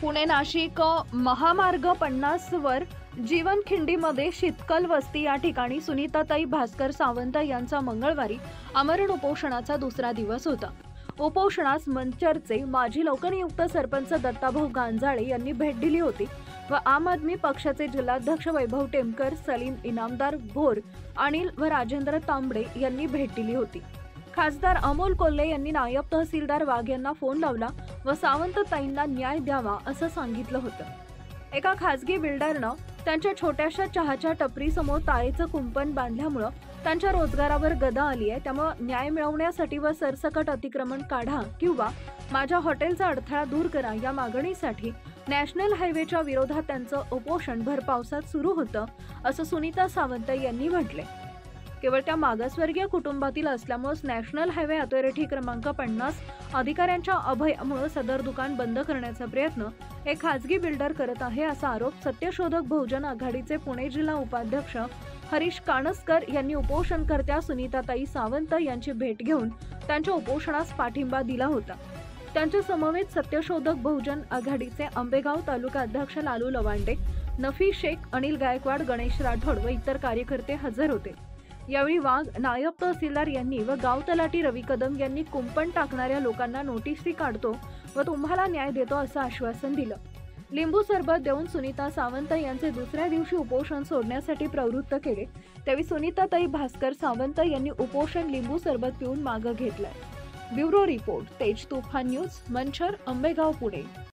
पुणे नाशिक महामार्ग 50 वर जीवनखिंडीमध्ये शितकल वस्ती या ठिकाणी सुनीताताई भास्कर सावंत यांचा मंगळवारी आमरण उपोषणाचा दुसरा दिवस होता। उपोषणास मंचरचे माजी लोकनियुक्त सरपंच दत्ताभाऊ गांजाळे यांनी भेट दिली होती व आम आदमी पक्षाचे जिल्हाध्यक्ष वैभव टेमकर, सलीम इनामदार भोर, अनिल व राजेंद्र तांबडे यांनी भेट दिली होती। खासदार अमोल कोल्हे यांनी नायब तहसीलदार वाघ यांना फोन लावला व सावंतताईंना न्याय द्यावा असं सांगितलं होतं। एका खासगी बिल्डरनं त्यांच्या छोट्याशा चहाच्या टपरीसमोर तारेचं कुंपण बांधल्यामुळं त्यांच्या रोजगारावर गदा आली आहे। त्यामुळे न्याय मिळवण्यासाठी व सरसकट अतिक्रमण काढा किंवा माझ्या हॉटेलचा अडथळा दूर करा या मागणीसाठी नॅशनल हायवेच्या विरोधात त्यांचं उपोषण भर पावसात सुरू होतं असं सुनीता सावंत यांनी म्हटले। केवळ त्या मागासवर्गीय कुटुंबातील असल्यामुळे नॅशनल हायवे अथॉरिटी क्रमांक 50 अधिकाऱ्यांच्या अभयामुळे सदर दुकान बंद करण्याचा प्रयत्न एक खासगी बिल्डर करत आहे असा आरोप सत्यशोधक बहुजन आघाडीचे पुणे जिल्हा उपाध्यक्ष हरीश काणसकर यांनी उपोषणकर्त्या सुनीताताई सावंत यांची भेट घेऊन त्यांच्या उपोषणास पाठिंबा दिला होता। त्यांच्या समवेत सत्यशोधक बहुजन आघाडीचे आंबेगाव तालुका अध्यक्ष लालू लवांडे, नफी शेख, अनिल गायकवाड, गणेश राठोड व इतर कार्यकर्ते हजर होते। यावेळी वाघ, नायब तहसीलदार यांनी व गाव तलाठी रवी कदम यांनी कुंपण टाकणाऱ्या लोकांना नोटीसी काढतो व तुम्हाला न्याय देतो असं आश्वासन दिलं। लिंबू सरबत देऊन सुनीता सावंत यांचे दुसऱ्या दिवशी उपोषण सोडण्यासाठी प्रवृत्त केले। त्यावेळी सुनीताताई भास्कर सावंत यांनी उपोषण लिंबू सरबत पिऊन मागे घेतलंय। ब्युरो रिपोर्ट, तेज तुफान न्यूज, मंचर, आंबेगाव, पुणे।